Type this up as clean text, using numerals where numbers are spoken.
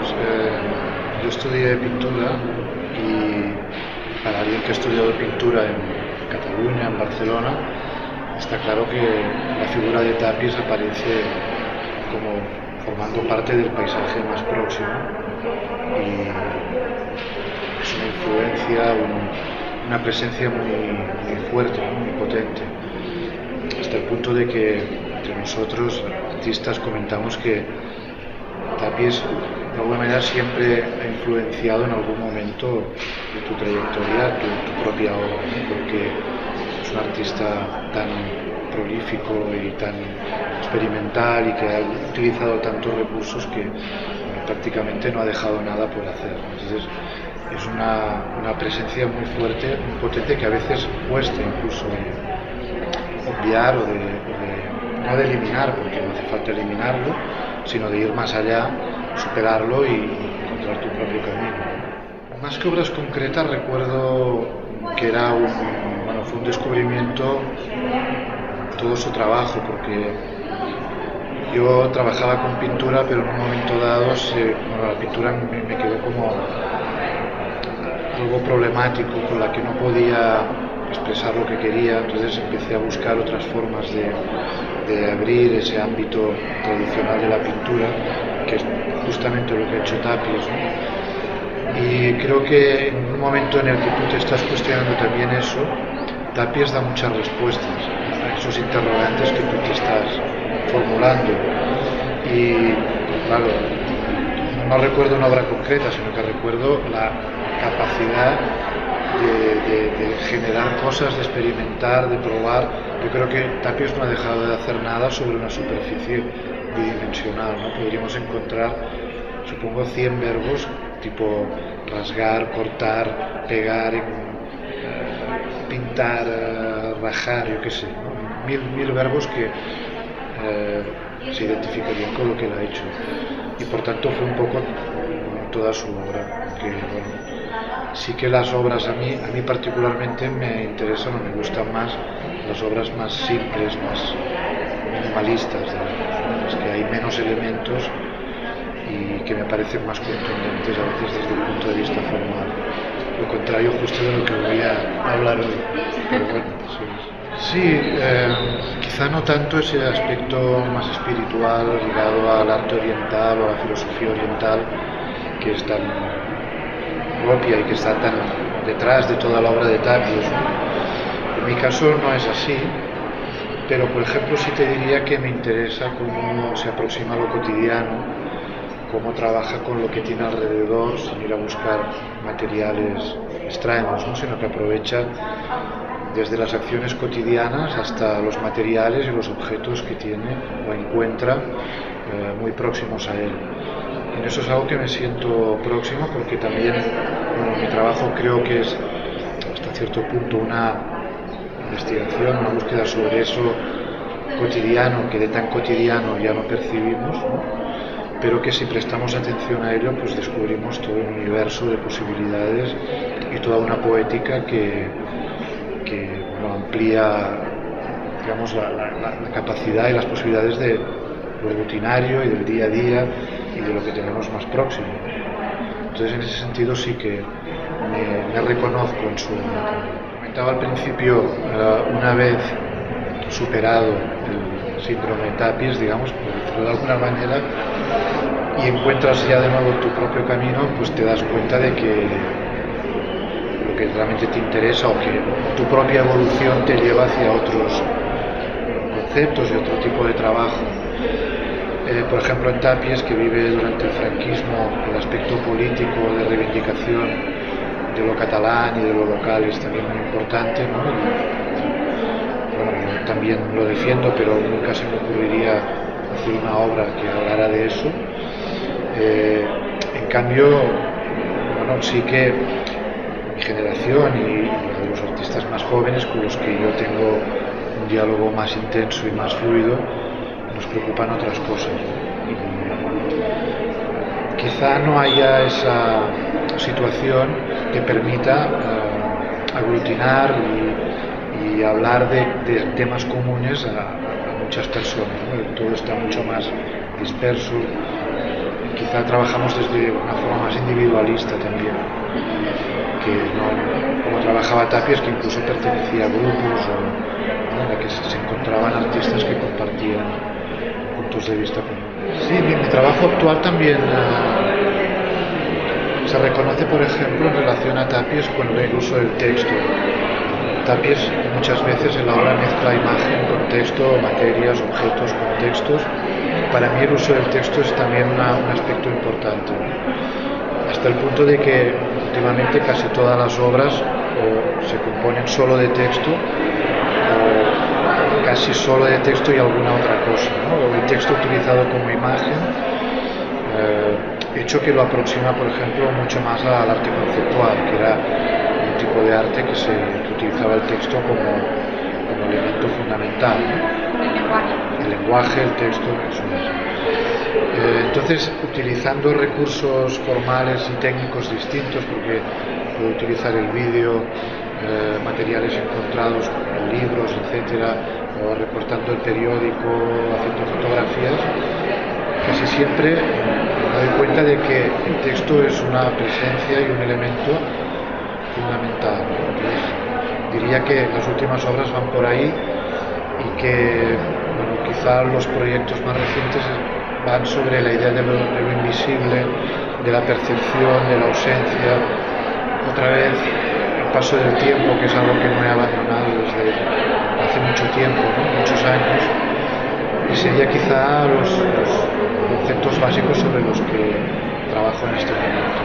Pues yo estudié pintura y para alguien que ha estudiado pintura en Cataluña, en Barcelona, está claro que la figura de Tàpies aparece como formando parte del paisaje más próximo y es una influencia, una presencia muy fuerte, ¿no? Muy potente, hasta el punto de que entre nosotros, artistas, comentamos que Tàpies de alguna manera siempre ha influenciado en algún momento de tu trayectoria, tu propia obra, ¿no? Porque es un artista tan prolífico y tan experimental y que ha utilizado tantos recursos que prácticamente no ha dejado nada por hacer. Entonces es una presencia muy fuerte, muy potente, que a veces cuesta incluso obviar o no de eliminar, porque no hace falta eliminarlo, sino de ir más allá, superarlo y encontrar tu propio camino. Más que obras concretas, recuerdo que fue un descubrimiento todo su trabajo, porque yo trabajaba con pintura, pero en un momento dado la pintura me quedó como algo problemático, con la que no podía expresar lo que quería. Entonces empecé a buscar otras formas de abrir ese ámbito tradicional de la pintura, que es justamente lo que ha hecho Tàpies, ¿no? Y creo que en un momento en el que tú te estás cuestionando también eso, Tàpies da muchas respuestas a esos interrogantes que tú te estás formulando. Y claro, no recuerdo una obra concreta, sino que recuerdo la capacidad de generar cosas, de experimentar, de probar. Yo creo que Tàpies no ha dejado de hacer nada sobre una superficie bidimensional, ¿no? Podríamos encontrar, supongo, 100 verbos tipo rasgar, cortar, pegar, pintar, rajar, yo qué sé, ¿no? Mil verbos que se identificarían con lo que él ha hecho. Y por tanto fue un poco toda su obra, que sí que las obras a mí particularmente me interesan o me gustan más las obras más simples, más minimalistas, las que hay menos elementos y que me parecen más contundentes a veces desde el punto de vista formal. Lo contrario justo de lo que voy a hablar hoy. Pero bueno, sí, quizá no tanto ese aspecto más espiritual ligado al arte oriental o a la filosofía oriental, que es tan propia y que está tan detrás de toda la obra de Tàpies, ¿no? En mi caso no es así, pero por ejemplo sí te diría que me interesa cómo se aproxima a lo cotidiano, cómo trabaja con lo que tiene alrededor sin ir a buscar materiales extraños, ¿no? Sino que aprovecha desde las acciones cotidianas hasta los materiales y los objetos que tiene o encuentra muy próximos a él. En eso es algo que me siento próximo, porque también mi trabajo creo que es hasta cierto punto una investigación, una búsqueda sobre eso cotidiano, que de tan cotidiano ya no percibimos, ¿no? Pero que si prestamos atención a ello, pues descubrimos todo un universo de posibilidades y toda una poética que amplía, digamos, la capacidad y las posibilidades de lo rutinario y del día a día y de lo que tenemos más próximo. Entonces, en ese sentido sí que me reconozco en su... Comentaba al principio, una vez superado el síndrome de Tàpies, digamos, por decirlo de alguna manera, y encuentras ya de nuevo tu propio camino, pues te das cuenta de que lo que realmente te interesa o que tu propia evolución te lleva hacia otros conceptos y otro tipo de trabajo. Por ejemplo, en Tàpies, que vive durante el franquismo, el aspecto político de reivindicación de lo catalán y de lo local es también muy importante, ¿no? Yo también lo defiendo, pero nunca se me ocurriría hacer una obra que hablara de eso. En cambio, sí que mi generación y los artistas más jóvenes con los que yo tengo un diálogo más intenso y más fluido, nos preocupan otras cosas, ¿no? Y quizá no haya esa situación que permita aglutinar y hablar de temas comunes a muchas personas, ¿no? Todo está mucho más disperso. quizá trabajamos desde una forma más individualista también, que no como trabajaba Tapies, que incluso pertenecía a grupos o, ¿no? en la que se encontraban artistas que compartían puntos de vista comunes. Sí, mi trabajo actual también se reconoce, por ejemplo, en relación a Tapies con el uso del texto. Tapies muchas veces en la obra mezcla imagen con texto, materias, objetos, contextos. Para mí el uso del texto es también un aspecto importante, hasta el punto de que últimamente casi todas las obras o se componen solo de texto o casi solo de texto y alguna otra cosa, ¿no? O el texto utilizado como imagen, hecho que lo aproxima, por ejemplo, mucho más al arte conceptual, que era un tipo de arte que utilizaba el texto como elemento fundamental, ¿no? El lenguaje, el texto, eso es. Entonces, utilizando recursos formales y técnicos distintos, porque puedo utilizar el vídeo, materiales encontrados en libros, etcétera, o recortando el periódico, haciendo fotografías, casi siempre me doy cuenta de que el texto es una presencia y un elemento fundamental. Entonces, diría que las últimas obras van por ahí y que, bueno, quizá los proyectos más recientes van sobre la idea de lo invisible, de la percepción, de la ausencia, otra vez el paso del tiempo, que es algo que no he abandonado desde hace mucho tiempo, ¿no? Muchos años, y sería quizá los conceptos básicos sobre los que trabajo en este momento.